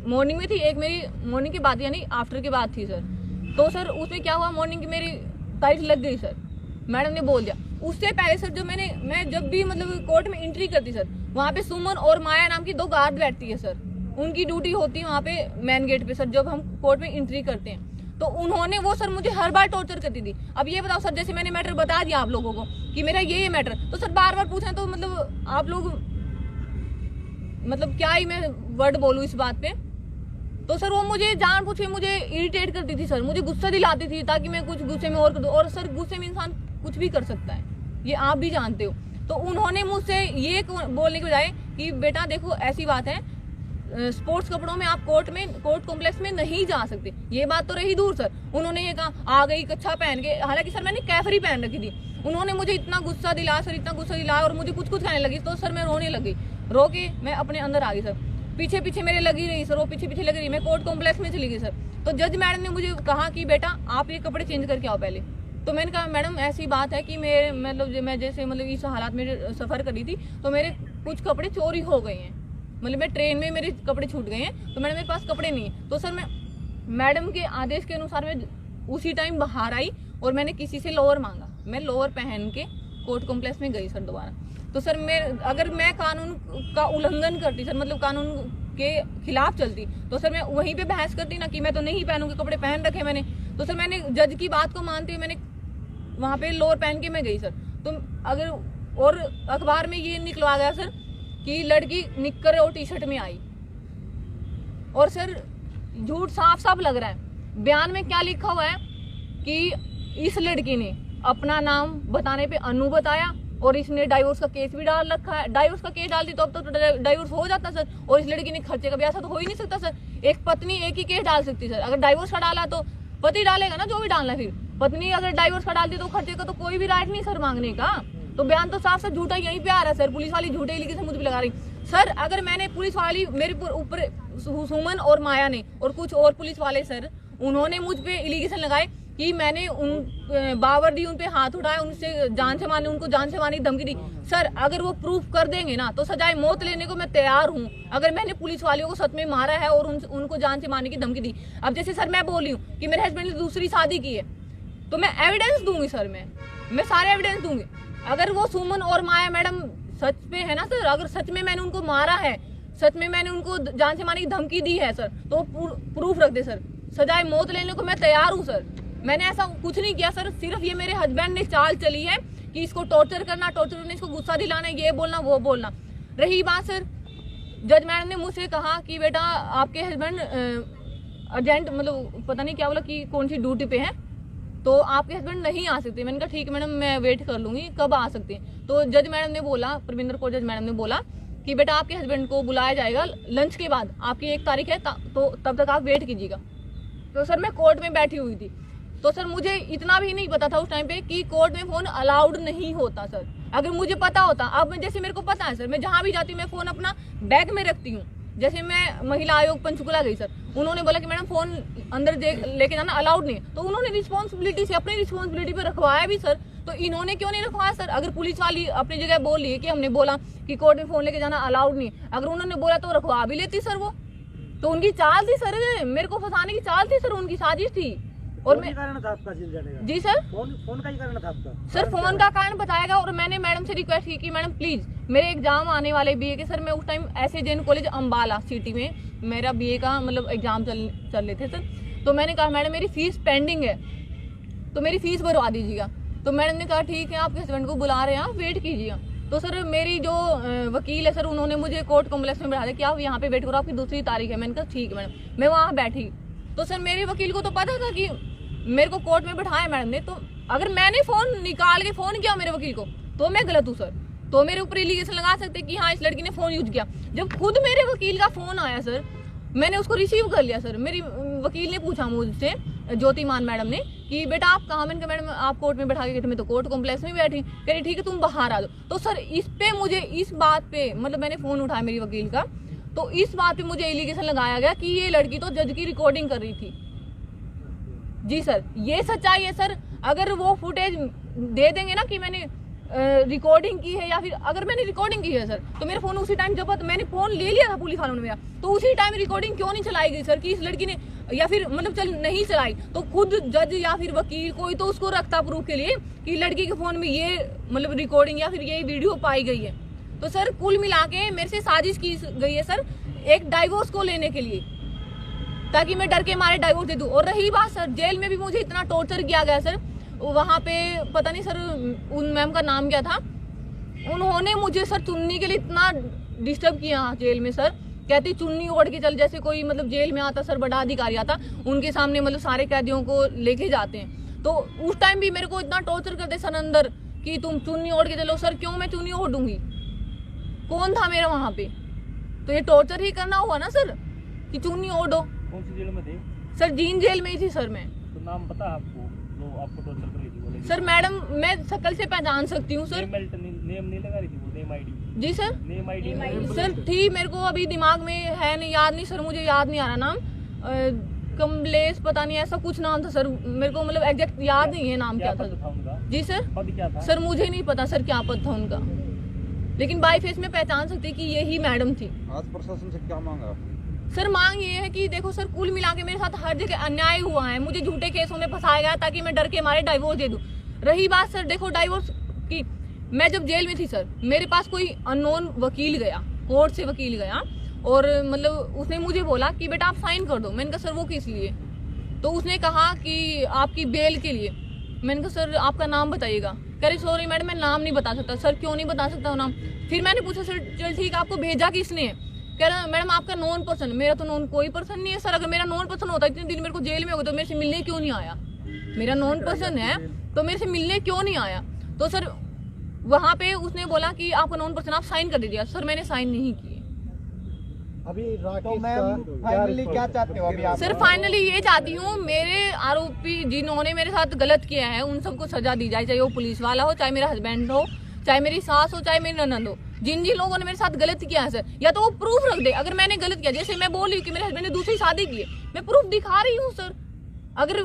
मॉर्निंग में थी, एक मेरी मॉर्निंग के बाद यानी आफ्टर के बाद थी सर। तो सर उसमें क्या हुआ, मॉर्निंग की मेरी तारीख लग गई सर, मैडम ने बोल दिया। उससे पहले सर जो मैं जब भी मतलब कोर्ट में एंट्री करती सर, वहाँ पे सुमन और माया नाम की 2 गार्ड बैठती है सर, उनकी ड्यूटी होती है वहाँ पे मेन गेट पे सर जब हम कोर्ट में एंट्री करते हैं। तो उन्होंने वो सर मुझे हर बार टॉर्चर करती थी। अब ये बताओ सर, जैसे मैंने मैटर बता दिया आप लोगों को कि मेरा ये मैटर, तो सर बार बार पूछें तो मतलब आप लोग मतलब क्या ही मैं वर्ड बोलूँ इस बात पे। तो सर वो मुझे जानबूझ के मुझे इरिटेट करती थी सर, मुझे गुस्सा दिलाती थी ताकि मैं कुछ गुस्से में और कर दूं। और सर गुस्से में इंसान कुछ भी कर सकता है, ये आप भी जानते हो। तो उन्होंने मुझसे ये बोलने के बजाय कि बेटा देखो ऐसी बात है, स्पोर्ट्स कपड़ों में आप कोर्ट कॉम्प्लेक्स में नहीं जा सकते, ये बात तो रही दूर सर। उन्होंने ये कहा आ गई कच्छा पहन के, हालांकि सर मैंने कैफरी पहन रखी थी। उन्होंने मुझे इतना गुस्सा दिलाया सर, इतना गुस्सा दिलाया और मुझे कुछ कहने लगी। तो सर मैं रोने लगी, रो के मैं अपने अंदर आ गई सर। पीछे पीछे मेरे लगी रही सर, वो पीछे पीछे लगी रही, मैं कोर्ट कॉम्प्लेक्स में चली गई सर। तो जज मैडम ने मुझे कहा कि बेटा आप ये कपड़े चेंज करके आओ पहले। तो मैंने कहा मैडम ऐसी बात है कि मैं जैसे मतलब इस हालात में सफर कर रही थी तो मेरे कुछ कपड़े चोरी हो गए हैं, मतलब मैं ट्रेन में मेरे कपड़े छूट गए हैं, तो मैडम मेरे पास कपड़े नहीं है। तो सर मैं मैडम के आदेश के अनुसार मैं उसी टाइम बाहर आई और मैंने किसी से लोअर मांगा, मैं लोअर पहन के कोर्ट कॉम्प्लेक्स में गई सर दोबारा। तो सर अगर मैं कानून का उल्लंघन करती सर, मतलब कानून के खिलाफ चलती, तो सर मैं वहीं पे बहस करती ना कि मैं तो नहीं पहनूंगी, कपड़े पहन रखे मैंने। तो सर मैंने जज की बात को मानते हुए मैंने वहां पे लोअर पहन के मैं गई सर। तो अगर और अखबार में ये निकलवा गया सर कि लड़की निक्कर और टी शर्ट में आई, और सर झूठ साफ साफ लग रहा है। बयान में क्या लिखा हुआ है कि इस लड़की ने अपना नाम बताने पे अनु बताया और इसने डाइवोर्स का केस भी डाल रखा है। डाइवोर्स का केस डालती तो अब तो डाइवोर्स हो जाता सर, और इस लड़की ने खर्चे का भी ऐसा तो हो ही नहीं सकता सर। एक पत्नी एक ही केस डाल सकती सर, अगर डाइवोर्स का डाला तो पति डालेगा ना जो भी डालना है। फिर पत्नी अगर डाइवोर्स का डालती तो खर्चे का तो कोई भी राइट नहीं सर मांगने का। तो बयान तो साफ साफ झूठा यहीं पे आ रहा है सर, पुलिस वाली झूठे एलिगेशन मुझ पे लगा रही सर। अगर मैंने पुलिस वाली मेरे ऊपर सुमन और माया ने और कुछ और पुलिस वाले सर उन्होंने मुझ पे एलिगेशन लगाए कि मैंने बावर्दी उन पे हाथ उठाया, उनसे जान से मारने उनको जान से मारने की धमकी दी सर। अगर वो प्रूफ कर देंगे ना तो सजाए मौत लेने को मैं तैयार हूँ, अगर मैंने पुलिस वालों को सच में मारा है और उनको जान से मारने की धमकी दी। अब जैसे सर मैं बोली हूँ कि मेरे हस्बैंड ने दूसरी शादी की है, तो मैं एविडेंस दूंगी सर, मैं सारे एविडेंस दूंगी। अगर वो सुमन और माया मैडम सच पे है ना सर, अगर सच में मैंने उनको मारा है, सच में मैंने उनको जान से मारने की धमकी दी है सर, तो प्रूफ रख दे सर, सजाए मौत लेने को मैं तैयार हूँ सर। मैंने ऐसा कुछ नहीं किया सर, सिर्फ ये मेरे हस्बैंड ने चाल चली है कि इसको टॉर्चर करना, इसको गुस्सा दिलाना, ये बोलना वो बोलना। रही बात सर, जज मैडम ने मुझसे कहा कि बेटा आपके हस्बैंड अर्जेंट मतलब पता नहीं क्या बोला कि कौन सी ड्यूटी पे है, तो आपके हस्बैंड नहीं आ सकते। मैंने कहा ठीक है मैडम मैं वेट कर लूंगी, कब आ सकते हैं। तो जज मैडम ने बोला, परविंदर कौर जज मैडम ने बोला कि बेटा आपके हस्बैंड को बुलाया जाएगा लंच के बाद, आपकी 1 तारीख है तो तब तक आप वेट कीजिएगा। तो सर मैं कोर्ट में बैठी हुई थी, तो सर मुझे इतना भी नहीं पता था उस टाइम पे कि कोर्ट में फोन अलाउड नहीं होता सर। अगर मुझे पता होता, अब जैसे मेरे को पता है सर, मैं जहां भी जाती हूँ मैं फोन अपना बैग में रखती हूँ। जैसे मैं महिला आयोग पंचकुला गई सर, उन्होंने बोला कि मैडम फोन अंदर लेके जाना अलाउड नहीं, तो उन्होंने रिस्पॉन्सिबिलिटी से अपनी रिस्पॉन्सिबिलिटी पे रखवाया भी सर। तो इन्होंने क्यों नहीं रखवाया सर? अगर पुलिस वाली अपनी जगह बोल रही है कि हमने बोला कि कोर्ट में फोन लेके जाना अलाउड नहीं, अगर उन्होंने बोला तो रखवा भी लेती सर। वो तो उनकी चाल थी सर, मेरे को फंसाने की चाल थी सर, उनकी साजिश थी। और मैं कारण था आपका जेल जाने का? जी सर फोन का ही कारण था आपका सर, फोन का कारण बताएगा। और मैंने मैडम से रिक्वेस्ट की कि मैडम प्लीज मेरे एग्जाम आने वाले बीए के सर, मैं उस टाइम एसएजेएन कॉलेज अंबाला सिटी में मेरा बीए का मतलब एग्जाम चल रहे थे सर। तो मैंने कहा मैडम मेरी फीस पेंडिंग है तो मेरी फीस भरवा दीजिएगा। तो मैडम ने कहा ठीक है आपके हस्बैंड को बुला रहे हैं आप वेट कीजिएगा। तो सर मेरी जो वकील है सर, उन्होंने मुझे कोर्ट कॉम्प्लेक्स में बैठा दिया कि आप यहाँ पे वेट करो, आपकी 2 तारीख है। मैंने कहा ठीक है मैडम। मैं वहाँ बैठी, तो सर मेरे वकील को तो पता था कि मेरे को कोर्ट में बैठाया मैडम ने। तो अगर मैंने फोन निकाल के फोन किया मेरे वकील को तो मैं गलत हूँ सर, तो मेरे ऊपर एलिगेशन लगा सकते कि हाँ इस लड़की ने फोन यूज किया। जब खुद मेरे वकील का फोन आया सर, मैंने उसको रिसीव कर लिया सर। मेरी वकील ने पूछा मुझसे, ज्योतिमान मैडम ने, कि बेटा आप कहाँ? मैंने कहा मैडम आप कोर्ट में बैठा के गए थे, मैं तो कोर्ट कॉम्प्लेक्स में बैठी। कह रही ठीक है तुम बाहर आ जाओ। तो सर इस पे मुझे, इस बात पे मतलब मैंने फोन उठाया मेरी वकील का, तो इस बात पे मुझे एलिगेशन लगाया गया कि ये लड़की तो जज की रिकॉर्डिंग कर रही थी। जी सर ये सच्चाई है सर। अगर वो फुटेज दे देंगे ना कि मैंने रिकॉर्डिंग की है, या फिर अगर मैंने रिकॉर्डिंग की है सर तो मेरा फोन उसी टाइम जब मैंने फोन ले लिया था पुलिस वालों ने मेरा, तो उसी टाइम रिकॉर्डिंग क्यों नहीं चलाई गई सर कि इस लड़की ने, या फिर मतलब चल नहीं चलाई तो खुद जज या फिर वकील कोई तो उसको रखता प्रूफ के लिए कि लड़की के फोन में ये मतलब रिकॉर्डिंग या फिर ये वीडियो पाई गई है। तो सर कुल मिला के मेरे से साजिश की गई है सर एक डाइवोर्स को लेने के लिए, ताकि मैं डर के मारे डाइवोर्स दे दूं। और रही बात सर जेल में भी मुझे इतना टॉर्चर किया गया सर, वहाँ पे पता नहीं सर उन मैम का नाम क्या था, उन्होंने मुझे सर चुन्नी के लिए इतना डिस्टर्ब किया जेल में सर, कहती चुन्नी ओढ़ के चल, जैसे कोई मतलब जेल में आता सर बड़ा अधिकारी आता उनके सामने मतलब सारे कैदियों को लेके जाते हैं, तो उस टाइम भी मेरे को इतना टॉर्चर करते सर अंदर कि तुम चुन्नी ओढ़ के चलो। सर क्यों मैं चुन्नी ओढ़ूंगी, कौन था मेरा वहाँ पे, तो ये टॉर्चर ही करना हुआ ना सर कि चुन्नी ओढ़ो। कौन सी जेल में थे सर जीन जेल में ही थी सर मैं। तो नाम पता है आपको, वो आपको टॉर्चर कर रही थी बोले सर मैडम मैं शक्ल से पहचान सकती हूँ सर। नेम नहीं लगा रही थी वो, नेम आईडी? जी सर नेम आईडी सर थी, मेरे को अभी दिमाग में है नहीं, याद नहीं सर, मुझे याद नहीं आ रहा नाम, कमलेश पता नहीं ऐसा कुछ नाम था सर, मेरे को मतलब एग्जैक्ट याद नहीं है नाम क्या था। उनका जी सर पद क्या था? सर मुझे नहीं पता सर क्या पद था उनका, लेकिन बाई फेस में पहचान सकती कि यही मैडम थी। आज प्रशासन से क्या मांगा? सर मांग ये है कि देखो सर कुल मिला के मेरे साथ हर जगह अन्याय हुआ है, मुझे झूठे केसों में फंसाया गया ताकि मैं डर के मारे डाइवोर्स दे दूं। रही बात सर देखो डाइवोर्स की, मैं जब जेल में थी सर मेरे पास कोई अननोन वकील गया, कोर्ट से वकील गया और मतलब उसने मुझे बोला कि बेटा आप साइन कर दो। मैंने कहा सर वो किस लिए, तो उसने कहा कि आपकी बेल के लिए। मैंने कहा सर आपका नाम बताइएगा, कह रही सॉरी मैडम मैं नाम नहीं बता सकता। सर क्यों नहीं बता सकता नाम? फिर मैंने पूछा सर चल ठीक है आपको भेजा किसने है? कह रहा मैडम आपका नॉन पर्सन। मेरा तो नॉन कोई पर्सन नहीं है सर, अगर मेरा नॉन पर्सन होता इतने दिन मेरे को जेल में हो गया तो मेरे से मिलने क्यों नहीं आया? मेरा नॉन पर्सन है तो मेरे से मिलने क्यों नहीं आया? तो सर वहाँ पे उसने बोला कि आपका नॉन पर्सन आप साइन कर दीजिए। सर मैंने साइन नहीं किए। अभी राकेश तो मैम फाइनली क्या चाहते हो अभी आप? सर फाइनली ये चाहती हूँ मेरे आरोपी जिन्होंने मेरे साथ गलत किया है उन सबको सजा दी जाए, चाहे वो पुलिस वाला हो, चाहे मेरा हस्बैंड हो, चाहे मेरी सास हो, चाहे मेरी ननद हो। जिन जिन लोगों ने मेरे साथ गलत किया है सर, या तो वो प्रूफ रख दे अगर मैंने गलत किया, जैसे मैं बोल रही हूँ कि मेरे हस्बैंड ने दूसरी शादी की है, मैं प्रूफ दिखा रही हूँ सर। अगर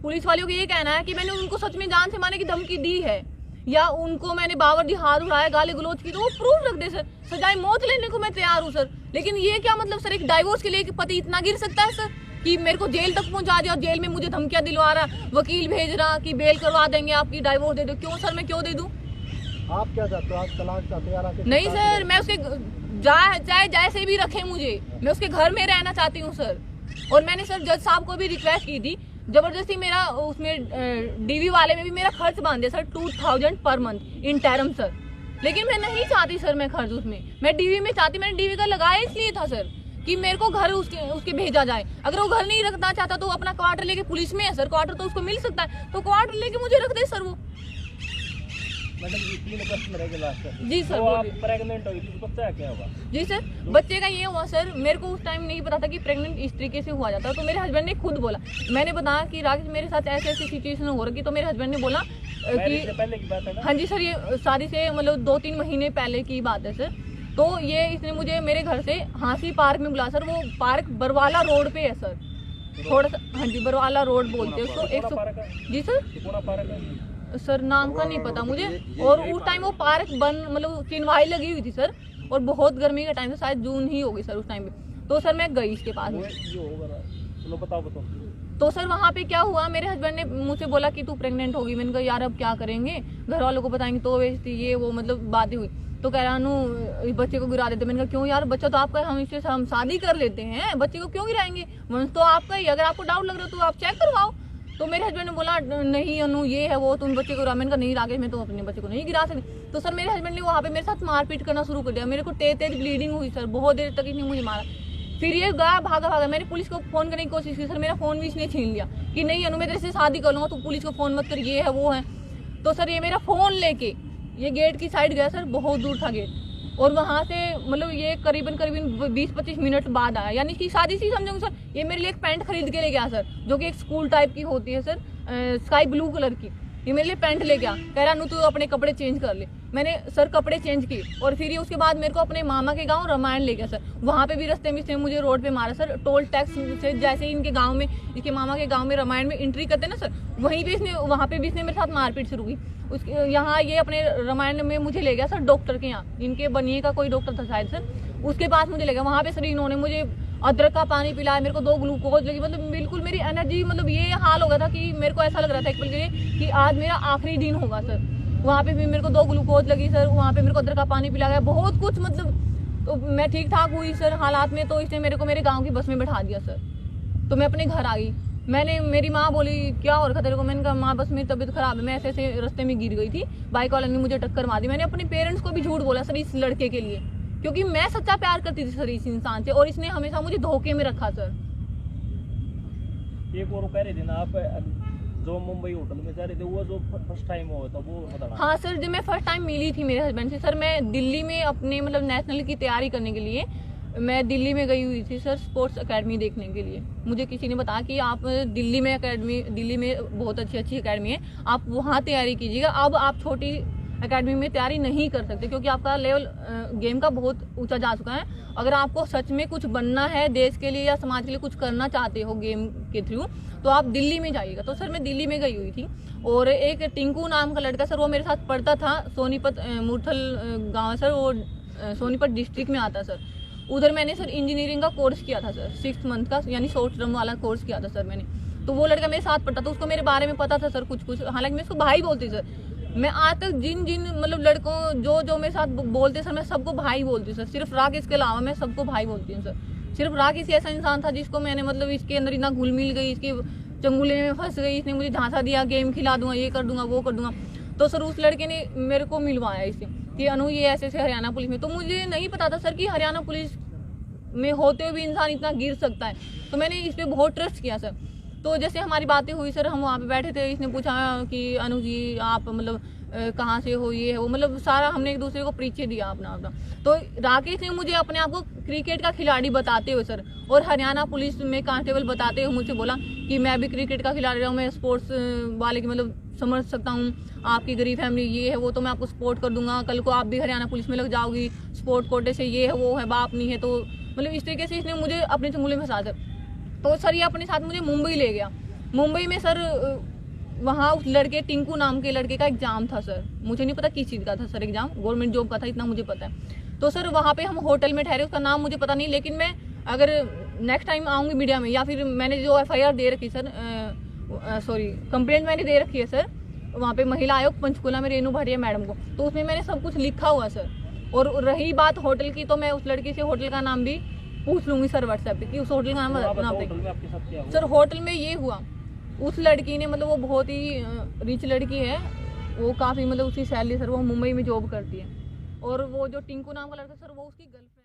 पुलिस वालों को ये कहना है कि मैंने उनको सच में जान से मारने की धमकी दी है या उनको मैंने बावर्दी हाथ उड़ाया, गाली गलौज की, तो वो प्रूफ रख दे सर। सजाए मौत लेने को मैं तैयार हूँ सर, लेकिन ये क्या मतलब सर एक डाइवोर्स के लिए कि पति इतना गिर सकता है सर कि मेरे को जेल तक पहुंचा दिया और जेल में मुझे धमकियां दिलवा रहा, वकील भेज रहा कि बेल करवा देंगे आपकी, डाइवोर्स दे दो। क्यों सर मैं क्यों दे दूं? आप क्या चाहते हो? आप तलाक चाहते हो? राकेश नहीं सर मैं उसके चाहे जैसे भी रखे मुझे, मैं उसके घर में रहना चाहती हूँ सर। और मैंने सर जज साहब को भी रिक्वेस्ट की थी, जबरदस्ती मेरा उसमें डीवी वाले में भी मेरा खर्च बांधे sir 2000 per month in term sir, लेकिन मैं नहीं चाहती सर मैं खर्च उसमें, मैं डीवी में चाहती। मैंने डीवी का लगाया इसलिए था सर कि मेरे को घर उसके भेजा जाए। अगर वो घर नहीं रखना चाहता तो अपना क्वार्टर लेके, पुलिस में है सर क्वार्टर तो उसको मिल सकता है, तो क्वार्टर लेके मुझे रख दे सर वो। मैडम ये 3 अगस्त में रहेगा लास्ट। जी सर तो आप बोलिए। प्रेग्नेंट हुई थी तो बच्चा क्या होगा? जी सर बच्चे का ये हुआ सर, मेरे को उस टाइम नहीं पता था कि प्रेग्नेंट इस तरीके से हुआ जाता है, तो मेरे हस्बैंड ने खुद बोला, मैंने बताया कि राकेश मेरे साथ ऐसे ऐसी सिचुएशन हो रही, तो मेरे हस्बैंड ने बोला मैरिज से कि पहले की बात है ना? हाँ जी सर ये शादी से मतलब 2-3 महीने पहले की बात है सर। तो ये इसने मुझे मेरे घर से हांसी पार्क में बुला सर, वो पार्क बरवाला रोड पे है सर, थोड़ा सा हाँ जी बरवाला रोड बोलते हैं उसको। 100 जी सर तिकोना पार्क है सर नाम का नहीं पता मुझे। और उस टाइम वो पार्क बंद मतलब चिनवाई लगी हुई थी सर, और बहुत गर्मी का टाइम था, शायद जून ही होगी सर उस टाइम पे। तो सर मैं गई इसके पास में, जो होगा चलो बताओ। तो सर वहाँ पे क्या हुआ, मेरे हस्बैंड ने मुझसे बोला कि तू प्रेग्नेंट होगी। मैंने कहा यार अब क्या करेंगे, घर वालों को बताएंगे तो बेइज्जती, ये वो मतलब बातें हुई। तो कह रहा इस बच्चे को गिरा देते। मैंने कहा क्यों यार, बच्चा तो आपका, हम इससे हम शादी कर लेते हैं, बच्चे को क्यों गिराएंगे, वंश तो आपका ही, अगर आपको डाउट लग रहा है तो आप चेक करवाओ। तो मेरे हस्बैंड ने बोला नहीं अनु ये है वो, तुम बच्चे को गिरा। मैंने कहा नहीं राकेश मैं तो अपने बच्चे को नहीं गिरा सकती। तो सर मेरे हस्बैंड ने वहाँ पे मेरे साथ मारपीट करना शुरू कर दिया, मेरे को तेज ब्लीडिंग हुई सर, बहुत देर तक इसने मुझे मारा। फिर ये गया भागा। मैंने पुलिस को फोन करने की कोशिश की सर, मेरा फोन भी इसने छीन लिया कि नहीं अनु मैं तेरे से शादी कर लूँगा, तू पुलिस को फोन मत कर, ये है वो है। तो सर ये मेरा फोन लेके ये गेट की साइड गया सर, बहुत दूर था गेट, और वहाँ से मतलब ये करीबन 20-25 मिनट बाद आया, यानी कि शादी सी समझोगे सर। ये मेरे लिए एक पैंट खरीद के ले गया सर, जो कि एक स्कूल टाइप की होती है सर, स्काई ब्लू कलर की। ये मेरे लिए पैंट ले गया, कह रहा तू अपने कपड़े चेंज कर ले। मैंने सर कपड़े चेंज किए और फिर ये उसके बाद मेरे को अपने मामा के गांव रामायण ले गया सर। वहाँ पे भी रास्ते में इसने मुझे रोड पे मारा सर। टोल टैक्स से जैसे ही इनके गांव में, इसके मामा के गांव में रामायण में एंट्री करते हैं ना सर, वहीं पे इसने, वहाँ पे भी इसने मेरे साथ मारपीट शुरू की। उसके यहाँ ये अपने रामायण में मुझे ले गया सर डॉक्टर के यहाँ, इनके बनिए का कोई डॉक्टर था शायद सर, उसके पास मुझे ले गया। वहाँ पे सर इन्होंने मुझे अदरक का पानी पिलाया, मेरे को 2 ग्लूकोज लगी। मतलब बिल्कुल मेरी एनर्जी, मतलब ये हाल हो गया था कि मेरे को ऐसा लग रहा था एक पल के लिए कि आज मेरा आखिरी दिन होगा सर। वहाँ पे भी मेरे को 2 ग्लूकोज लगी सर, वहाँ पे मेरे को अदरक का पानी पिलाया गया, बहुत कुछ। मतलब तो मैं ठीक ठाक हुई सर हालात में, तो इसने मेरे को मेरे गाँव की बस में बैठा दिया सर। तो मैं अपने घर आ गई। मेरी माँ बोली क्या हो रखा तेरे को? मैंने कहा माँ बस मेरी तबीयत खराब है, मैं ऐसे ऐसे रास्ते में गिर गई थी, बाइक वाले ने मुझे टक्कर मार दी। मैंने अपने पेरेंट्स को भी झूठ बोला सर इस लड़के के लिए, क्योंकि मैं सच्चा प्यार करती थी सर इस इंसान से, और इसने हमेशा मुझे धोखे में रखा सर। एक और कह रहे थे ना आप जो मुंबई होटल में जा रहे थे, वो जो फर्स्ट टाइम हुआ था वो बताना। हाँ सर, जब मैं फर्स्ट टाइम मिली थी मेरे हस्बैंड से सर, मैं दिल्ली में अपने मतलब नेशनल की तैयारी करने के लिए मैं दिल्ली में गई हुई थी सर, स्पोर्ट्स एकेडमी देखने के लिए। मुझे किसी ने बताया कि आप दिल्ली में बहुत अच्छी एकेडमी है, आप वहाँ तैयारी कीजिएगा। अब आप छोटी एकेडमी में तैयारी नहीं कर सकते, क्योंकि आपका लेवल गेम का बहुत ऊंचा जा चुका है। अगर आपको सच में कुछ बनना है, देश के लिए या समाज के लिए कुछ करना चाहते हो गेम के थ्रू, तो आप दिल्ली में जाइएगा। तो सर मैं दिल्ली में गई हुई थी, और एक टिंकू नाम का लड़का सर, वो मेरे साथ पढ़ता था। सोनीपत मुरथल गाँव सर, वो सोनीपत डिस्ट्रिक्ट में आता सर। उधर मैंने सर इंजीनियरिंग का कोर्स किया था सर, 6 मंथ का, यानी शॉर्ट टर्म वाला कोर्स किया था सर मैंने। तो वो लड़का मेरे साथ पढ़ता था, उसको मेरे बारे में पता था सर कुछ। हालांकि मैं उसको भाई बोलती सर। मैं आज तक जिन मतलब लड़कों जो मेरे साथ बोलते सर, मैं सबको भाई बोलती सर। सिर्फ राकेश के अलावा मैं सबको भाई बोलती हूँ सर। सिर्फ राकेश ऐसा इंसान था जिसको मैंने मतलब इसके अंदर इतना घुल मिल गई, इसके चंगुले में फंस गई, इसने मुझे झांसा दिया, गेम खिला दूंगा, ये कर दूंगा, वो कर दूंगा। तो सर उस लड़के ने मेरे को मिलवाया इससे कि अनु ये ऐसे हरियाणा पुलिस में। तो मुझे नहीं पता था सर कि हरियाणा पुलिस में होते हुए भी इंसान इतना गिर सकता है। तो मैंने इस पर बहुत ट्रस्ट किया सर। तो जैसे हमारी बातें हुई सर, हम वहाँ पे बैठे थे, इसने पूछा कि अनु जी आप मतलब कहाँ से हो, ये है वो, मतलब सारा हमने एक दूसरे को परिचय दिया अपना। तो राकेश ने मुझे अपने आप को क्रिकेट का खिलाड़ी बताते हुए सर, और हरियाणा पुलिस में कांस्टेबल बताते हुए मुझसे बोला कि मैं भी क्रिकेट का खिलाड़ी रहा हूँ, मैं स्पोर्ट्स वाले की मतलब समझ सकता हूँ, आपकी गरीब फैमिली ये है वो, तो मैं आपको सपोर्ट कर दूंगा, कल को आप भी हरियाणा पुलिस में लग जाओगी, स्पोर्ट कोटे से ये है वो है, बाप नहीं है। तो मतलब इस तरीके से इसने मुझे अपने चंगुले में फंसा सर। तो सर ये अपने साथ मुझे मुंबई ले गया। मुंबई में सर वहाँ उस लड़के टिंकू नाम के लड़के का एग्जाम था सर, मुझे नहीं पता किस चीज़ का था सर एग्जाम, गवर्नमेंट जॉब का था, इतना मुझे पता है। तो सर वहाँ पे हम होटल में ठहरे, उसका नाम मुझे पता नहीं, लेकिन मैं अगर नेक्स्ट टाइम आऊँगी मीडिया में, या फिर मैंने जो FIR दे रखी सर, कंप्लेंट मैंने दे रखी है सर वहाँ पे महिला आयोग पंचकुला में रेणु भाटिया मैडम को, तो उसमें मैंने सब कुछ लिखा हुआ सर। और रही बात होटल की, तो मैं उस लड़की से होटल का नाम भी पूछ लूंगी सर व्हाट्सएप पे कि उस होटल का नाम सर। होटल में ये हुआ, उस लड़की ने मतलब वो बहुत ही रिच लड़की है, वो काफ़ी मतलब उसकी सैलरी सर, वो मुंबई में जॉब करती है, और वो जो टिंकू नाम का लड़का सर वो उसकी गर्लफ्रेंड